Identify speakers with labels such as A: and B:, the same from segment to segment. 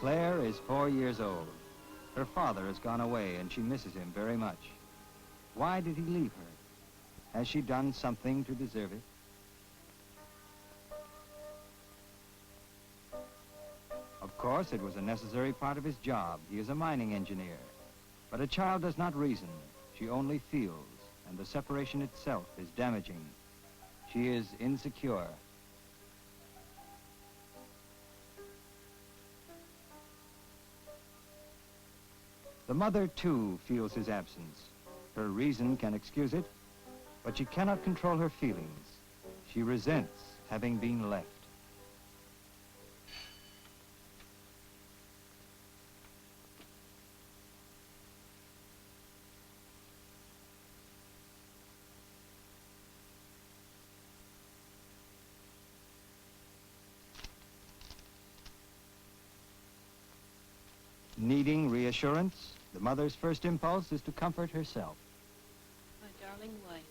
A: Claire is 4 years old. Her father has gone away and she misses him very much. Why did he leave her? Has she done something to deserve it? Of course, it was a necessary part of his job. He is a mining engineer. But a child does not reason. She only feels, and the separation itself is damaging. She is insecure. The mother, too, feels his absence. Her reason can excuse it, but she cannot control her feelings. She resents having been left. Needing reassurance, the mother's first impulse is to comfort herself.
B: My darling wife,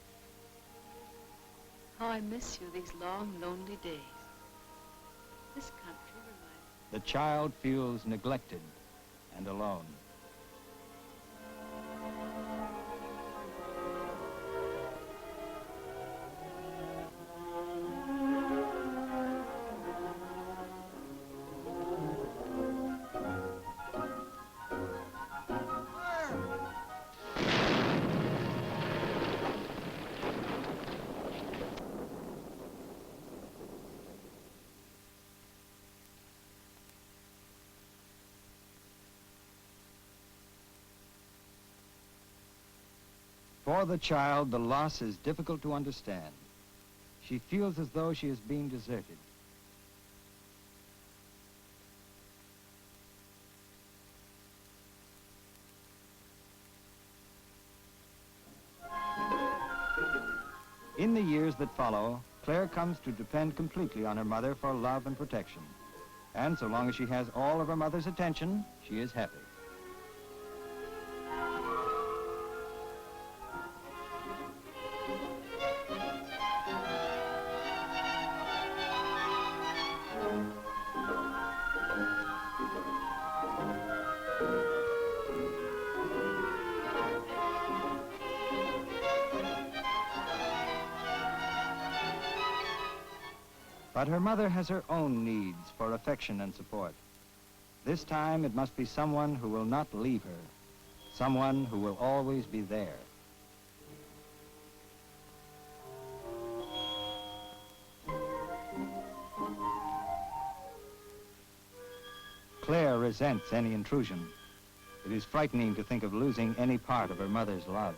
B: how I miss you these long, lonely days. This country reminds me.
A: The child feels neglected and alone. For the child, the loss is difficult to understand. She feels as though she is being deserted. In the years that follow, Claire comes to depend completely on her mother for love and protection. And so long as she has all of her mother's attention, she is happy. But her mother has her own needs for affection and support. This time it must be someone who will not leave her, someone who will always be there. Claire resents any intrusion. It is frightening to think of losing any part of her mother's love.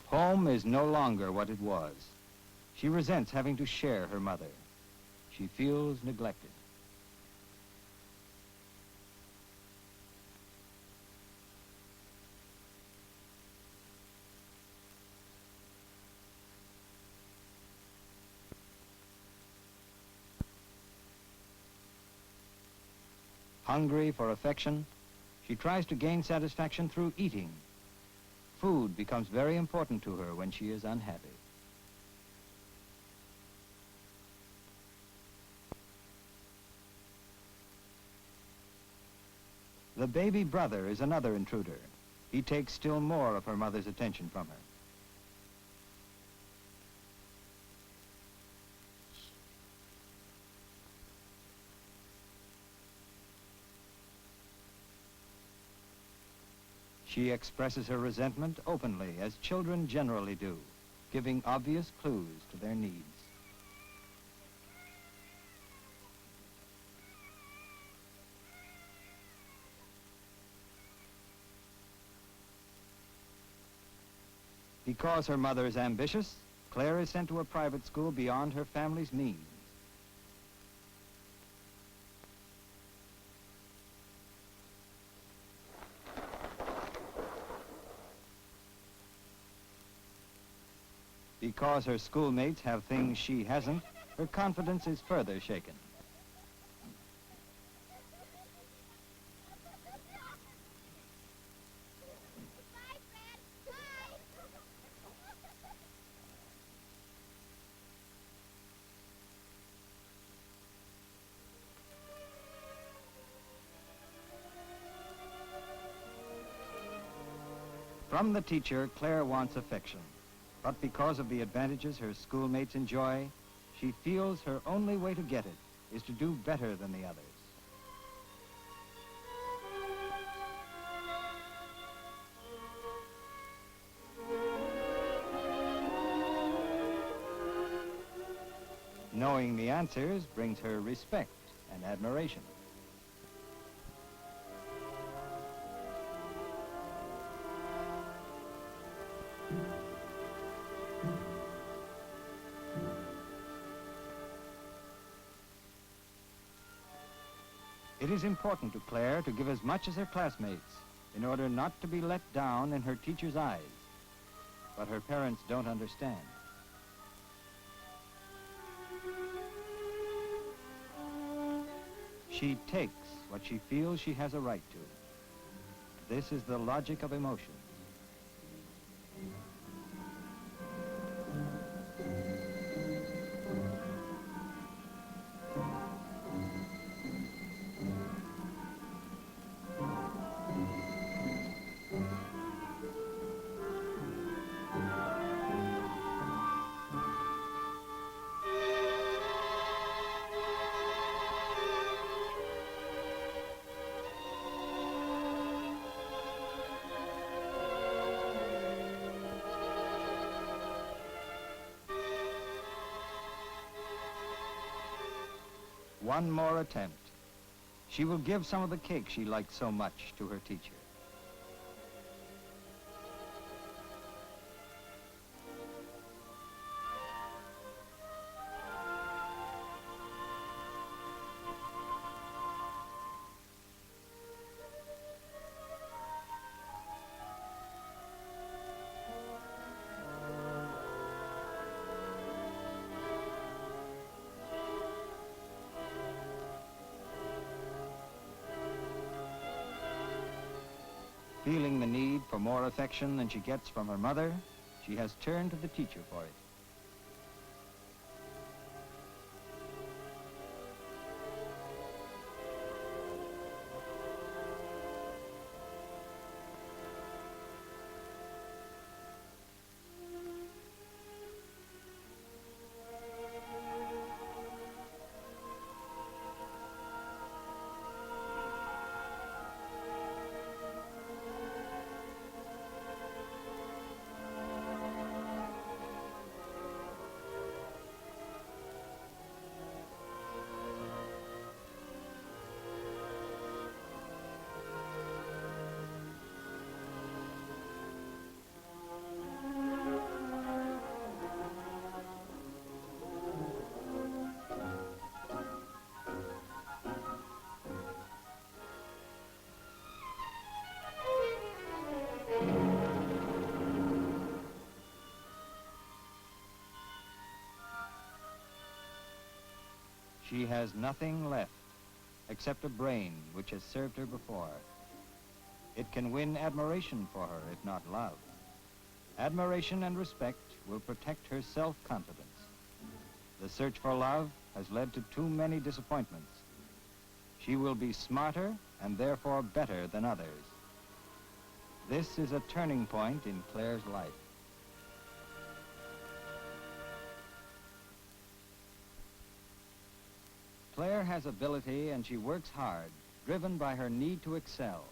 A: Home is no longer what it was. She resents having to share her mother. She feels neglected. Hungry for affection, she tries to gain satisfaction through eating. Food becomes very important to her when she is unhappy. The baby brother is another intruder. He takes still more of her mother's attention from her. She expresses her resentment openly, as children generally do, giving obvious clues to their needs. Because her mother is ambitious, Claire is sent to a private school beyond her family's means. Because her schoolmates have things she hasn't, her confidence is further shaken. From the teacher, Clare wants affection. But because of the advantages her schoolmates enjoy, she feels her only way to get it is to do better than the others. Knowing the answers brings her respect and admiration. It is important to Clare to give as much as her classmates in order not to be let down in her teacher's eyes. But her parents don't understand. She takes what she feels she has a right to. This is the logic of emotion. One more attempt. She will give some of the cake she liked so much to her teacher. Feeling the need for more affection than she gets from her mother, she has turned to the teacher for it. She has nothing left except a brain which has served her before. It can win admiration for her, if not love. Admiration and respect will protect her self-confidence. The search for love has led to too many disappointments. She will be smarter and therefore better than others. This is a turning point in Clare's life. Clare has ability and she works hard, driven by her need to excel.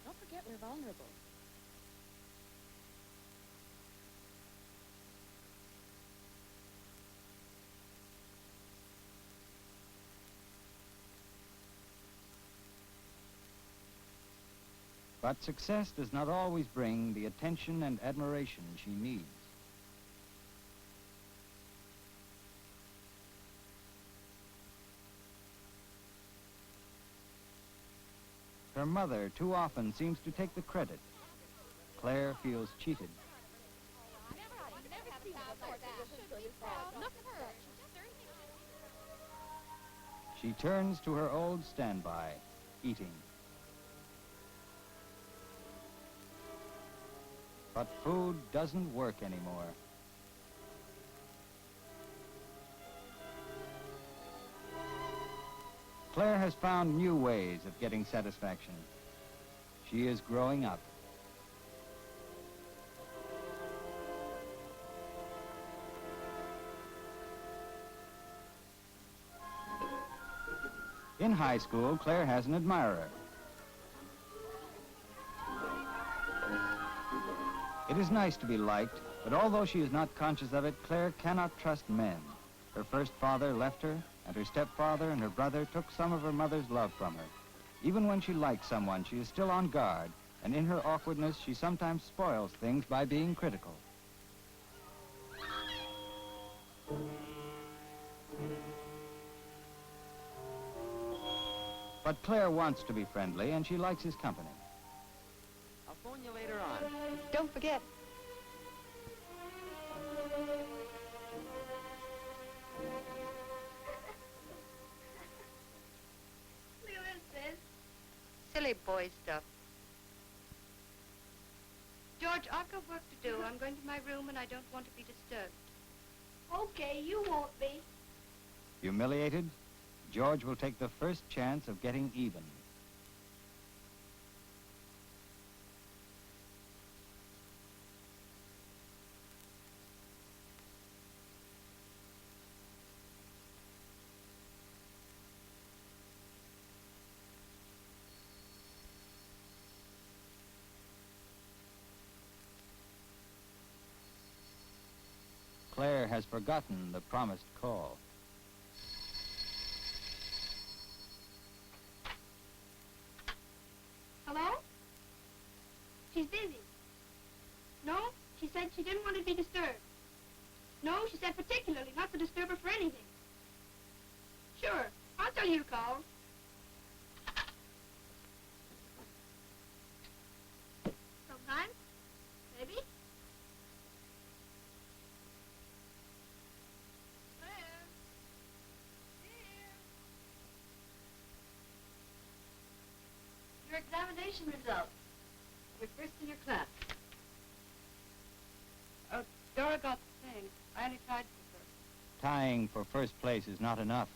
B: Don't forget we're vulnerable.
A: But success does not always bring the attention and admiration she needs. Her mother too often seems to take the credit. Claire feels cheated. She turns to her old standby, eating. But food doesn't work anymore. Claire has found new ways of getting satisfaction. She is growing up. In high school, Claire has an admirer. It is nice to be liked, but although she is not conscious of it, Claire cannot trust men. Her first father left her, and her stepfather and her brother took some of her mother's love from her. Even when she likes someone, she is still on guard, and in her awkwardness, she sometimes spoils things by being critical. But Claire wants to be friendly, and she likes his company.
C: I'll phone you later on.
D: Don't forget.
B: Look at this.
D: Silly boy stuff.
B: George, I've got work to do. I'm going to my room and I don't want to be disturbed.
E: Okay, you won't be.
A: Humiliated, George will take the first chance of getting even. Claire has forgotten the promised call.
E: Hello? She's busy. No, she said she didn't want to be disturbed. No, she said particularly not to disturb her for anything. Sure, I'll tell you who called. Sometime, maybe.
B: Your examination results. We're first in your class. Oh, Dora got the thing. I only tried for first.
A: Tying for first place is not enough.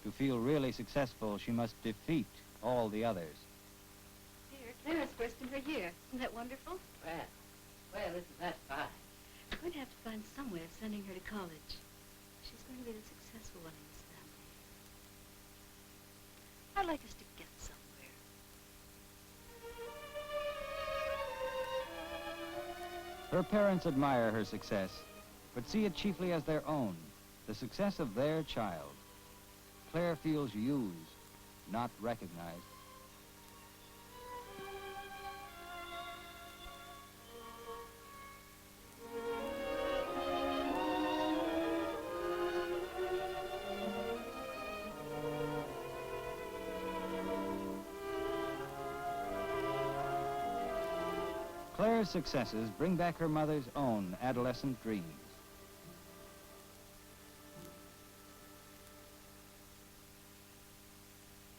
A: To feel really successful, she must defeat all the others.
B: Dear, Clara's first in her year. Isn't that wonderful?
C: Well, isn't that fine?
B: I'm going to have to find some way of sending her to college. She's going to be the successful one in this family. I'd like us to get somewhere.
A: Her parents admire her success, but see it chiefly as their own, the success of their child. Claire feels used, not recognized. Claire's successes bring back her mother's own adolescent dreams.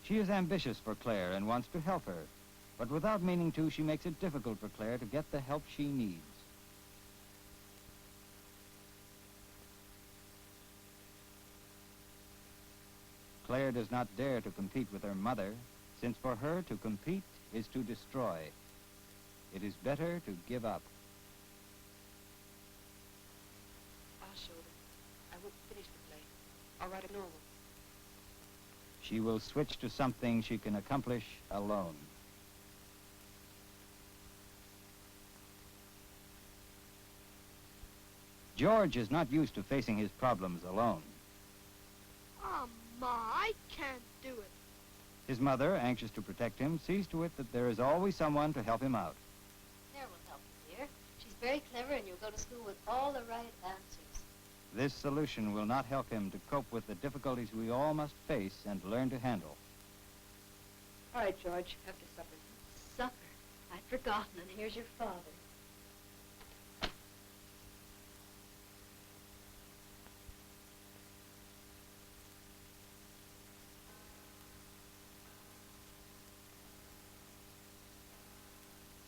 A: She is ambitious for Claire and wants to help her, but without meaning to, she makes it difficult for Claire to get the help she needs. Claire does not dare to compete with her mother, since for her to compete is to destroy. It is better to give up.
B: I'll show them. I won't finish the play. I'll write a novel.
A: She will switch to something she can accomplish alone. George is not used to facing his problems alone.
E: Oh, Ma, I can't do it.
A: His mother, anxious to protect him, sees to it that there is always someone to help him out.
F: Claire will help you, dear. She's very clever, and you'll go to school with all the right answers.
A: This solution will not help him to cope with the difficulties we all must face and learn to handle.
B: All right, George, after supper.
F: Supper. I'd forgotten, and here's your father.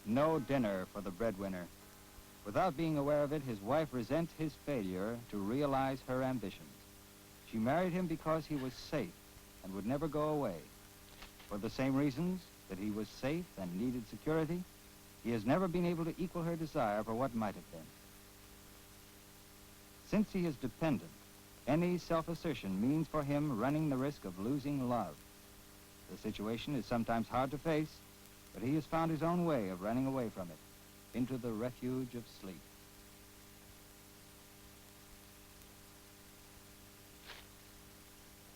A: No dinner for the breadwinner. Without being aware of it, his wife resents his failure to realize her ambitions. She married him because he was safe and would never go away. For the same reasons that he was safe and needed security, he has never been able to equal her desire for what might have been. Since he is dependent, any self-assertion means for him running the risk of losing love. The situation is sometimes hard to face, but he has found his own way of running away from it, into the refuge of sleep.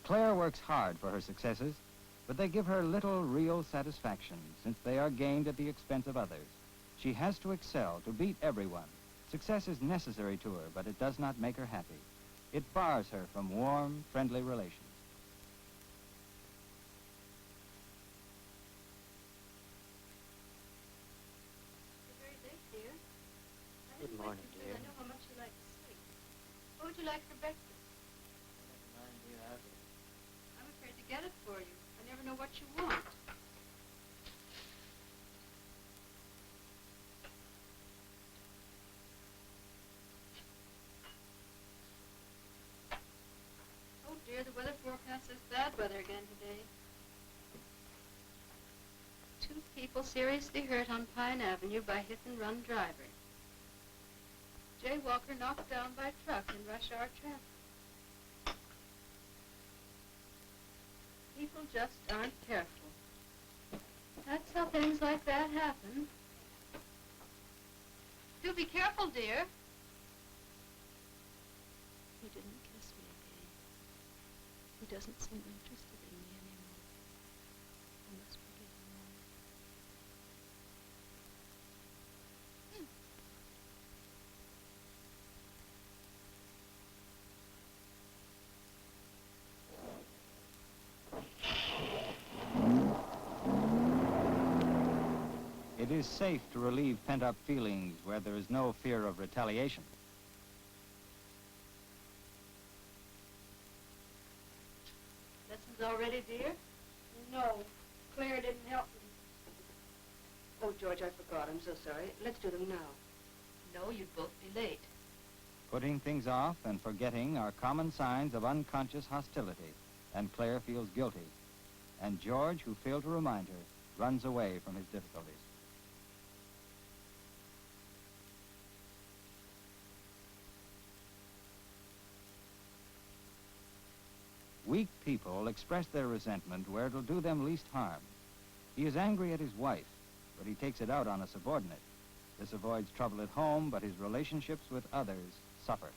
A: Claire works hard for her successes, but they give her little real satisfaction since they are gained at the expense of others. She has to excel, to beat everyone. Success is necessary to her, but it does not make her happy. It bars her from warm, friendly relations.
B: You're very late, dear.
C: Good morning, dear.
B: I know how much you like to sleep. What would you like for breakfast?
C: Never mind, dear, I'll do it.
B: I'm afraid to get it for you. I never know what you want. Oh dear, the weather forecast says bad weather again today. 2 people seriously hurt on Pine Avenue by hit-and-run driver. Jaywalker knocked down by truck in rush hour traffic. People just aren't careful. That's how things like that happen. Do be careful, dear. He didn't kiss me again. He doesn't seem interested in me anymore. I must forgive him all.
A: It is safe to relieve pent-up feelings where there is no fear of retaliation.
B: Lessons already, dear?
E: No, Claire didn't help me.
B: Oh, George, I forgot. I'm so sorry. Let's do them now. No, you'd both be late.
A: Putting things off and forgetting are common signs of unconscious hostility, and Claire feels guilty. And George, who failed to remind her, runs away from his difficulties. Weak people express their resentment where it'll do them least harm. He is angry at his wife, but he takes it out on a subordinate. This avoids trouble at home, but his relationships with others suffer.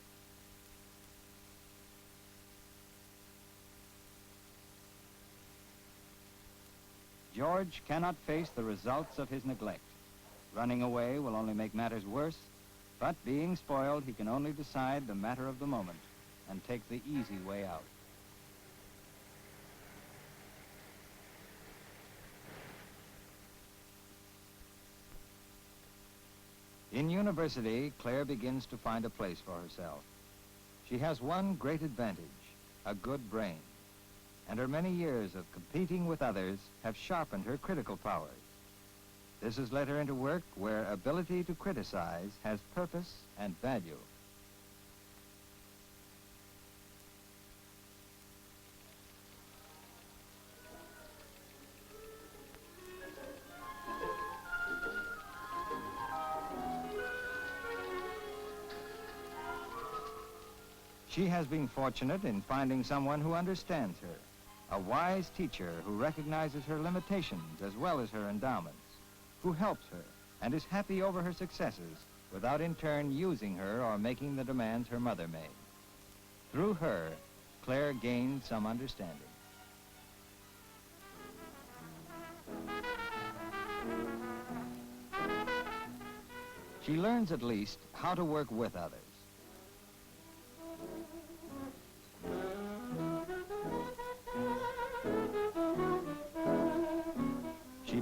A: George cannot face the results of his neglect. Running away will only make matters worse, but being spoiled, he can only decide the matter of the moment and take the easy way out. In university, Claire begins to find a place for herself. She has one great advantage, a good brain, and her many years of competing with others have sharpened her critical powers. This has led her into work where ability to criticize has purpose and value. She has been fortunate in finding someone who understands her, a wise teacher who recognizes her limitations as well as her endowments, who helps her and is happy over her successes without in turn using her or making the demands her mother made. Through her, Claire gained some understanding. She learns at least how to work with others.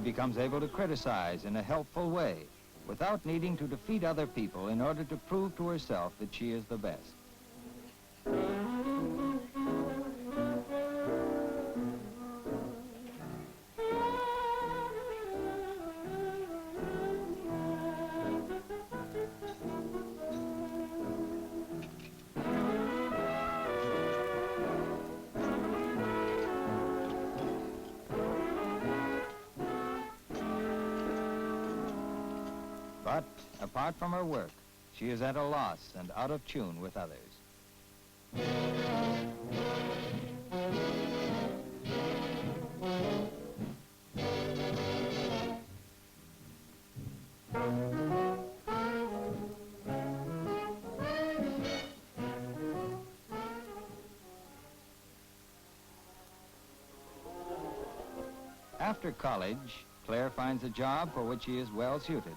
A: becomes able to criticize in a helpful way without needing to defeat other people in order to prove to herself that she is the best. But apart from her work, she is at a loss and out of tune with others. After college, Clare finds a job for which she is well suited.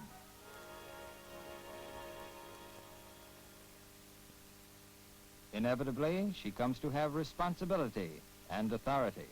A: Inevitably, she comes to have responsibility and authority.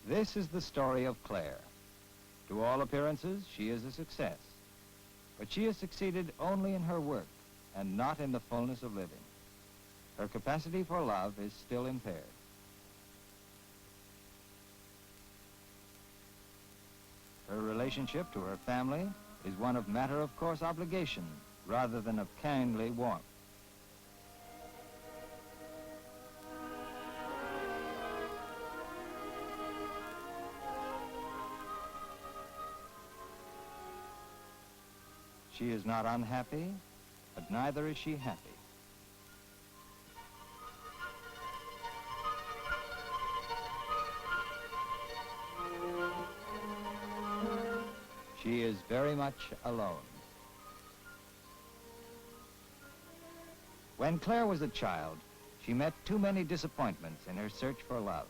A: This is the story of Clare. To all appearances, she is a success. But she has succeeded only in her work and not in the fullness of living. Her capacity for love is still impaired. Her relationship to her family is one of matter-of-course obligation rather than of kindly warmth. She is not unhappy, but neither is she happy. She is very much alone. When Clare was a child, she met too many disappointments in her search for love.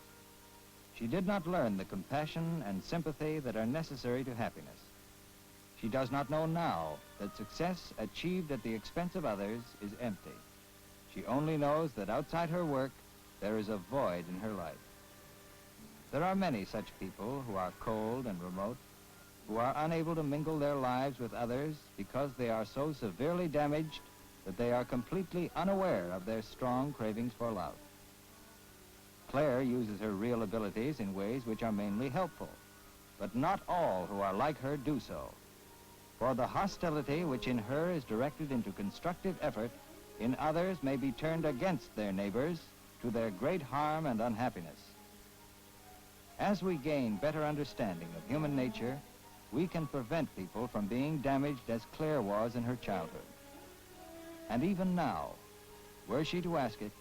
A: She did not learn the compassion and sympathy that are necessary to happiness. She does not know now that success achieved at the expense of others is empty. She only knows that outside her work, there is a void in her life. There are many such people who are cold and remote, who are unable to mingle their lives with others because they are so severely damaged that they are completely unaware of their strong cravings for love. Clare uses her real abilities in ways which are mainly helpful, but not all who are like her do so. For the hostility which in her is directed into constructive effort, in others may be turned against their neighbors to their great harm and unhappiness. As we gain better understanding of human nature, we can prevent people from being damaged as Clare was in her childhood. And even now, were she to ask it,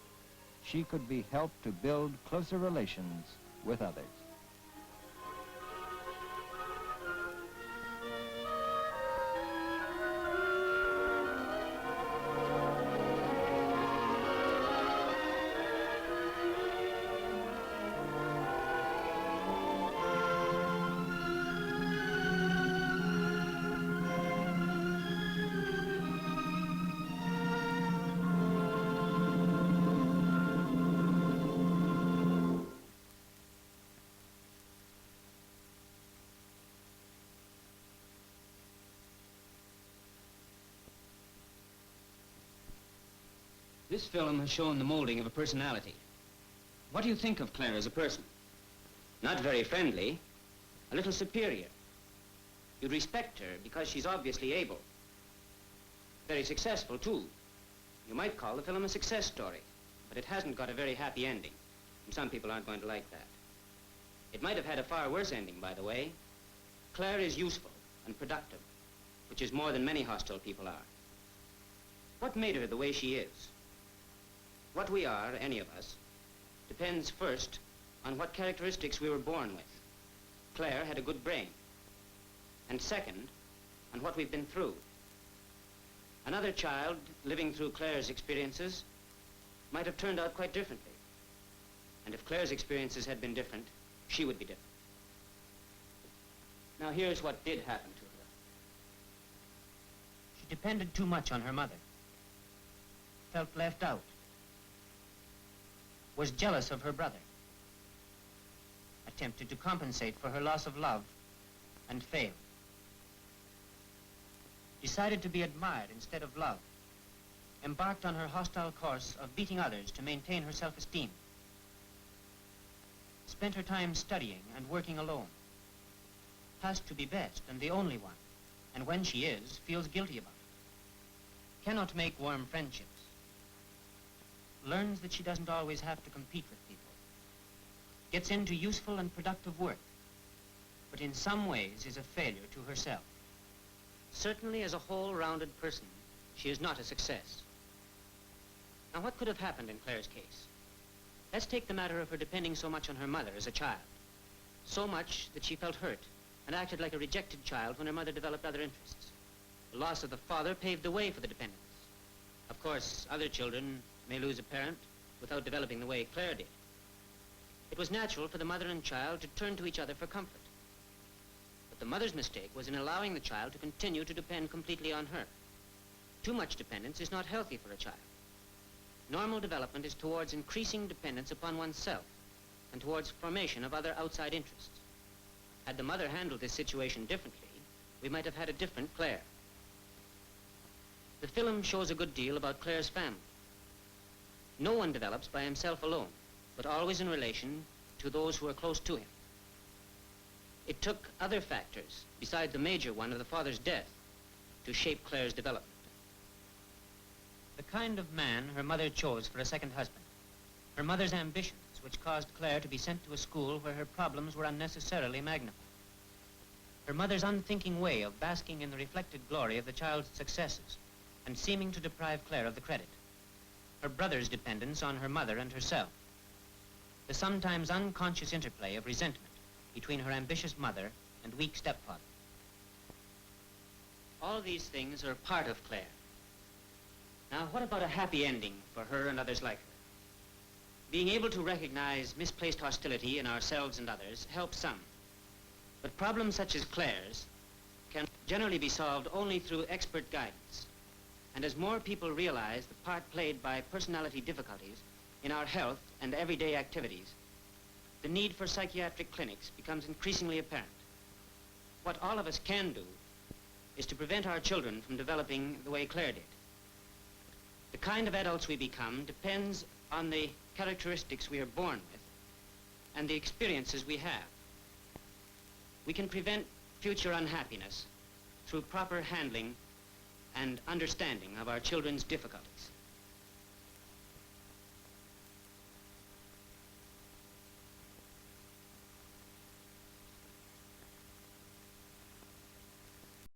A: she could be helped to build closer relations with others.
G: This film has shown the molding of a personality. What do you think of Clare as a person? Not very friendly, a little superior. You'd respect her because she's obviously able. Very successful, too. You might call the film a success story, but it hasn't got a very happy ending, and some people aren't going to like that. It might have had a far worse ending, by the way. Clare is useful and productive, which is more than many hostile people are. What made her the way she is? What we are, any of us, depends first on what characteristics we were born with. Clare had a good brain. And second, on what we've been through. Another child living through Clare's experiences might have turned out quite differently. And if Claire's experiences had been different, she would be different. Now here's what did happen to her. She depended too much on her mother, felt left out, was jealous of her brother, attempted to compensate for her loss of love, and failed. Decided to be admired instead of loved, embarked on her hostile course of beating others to maintain her self-esteem, spent her time studying and working alone, has to be best and the only one, and when she is, feels guilty about it, cannot make warm friendships, learns that she doesn't always have to compete with people, gets into useful and productive work, but in some ways is a failure to herself. Certainly as a whole-rounded person, she is not a success. Now what could have happened in Claire's case? Let's take the matter of her depending so much on her mother as a child. So much that she felt hurt and acted like a rejected child when her mother developed other interests. The loss of the father paved the way for the dependence. Of course, other children may lose a parent without developing the way Claire did. It was natural for the mother and child to turn to each other for comfort. But the mother's mistake was in allowing the child to continue to depend completely on her. Too much dependence is not healthy for a child. Normal development is towards increasing dependence upon oneself and towards formation of other outside interests. Had the mother handled this situation differently, we might have had a different Claire. The film shows a good deal about Claire's family. No one develops by himself alone, but always in relation to those who are close to him. It took other factors, besides the major one of the father's death, to shape Claire's development. The kind of man her mother chose for a second husband, her mother's ambitions, which caused Claire to be sent to a school where her problems were unnecessarily magnified, her mother's unthinking way of basking in the reflected glory of the child's successes and seeming to deprive Claire of the credit, her brother's dependence on her mother and herself, the sometimes unconscious interplay of resentment between her ambitious mother and weak stepfather. All these things are part of Claire. Now, what about a happy ending for her and others like her? Being able to recognize misplaced hostility in ourselves and others helps some. But problems such as Claire's can generally be solved only through expert guidance. And as more people realize the part played by personality difficulties in our health and everyday activities, the need for psychiatric clinics becomes increasingly apparent. What all of us can do is to prevent our children from developing the way Claire did. The kind of adults we become depends on the characteristics we are born with and the experiences we have. We can prevent future unhappiness through proper handling and understanding of our children's difficulties.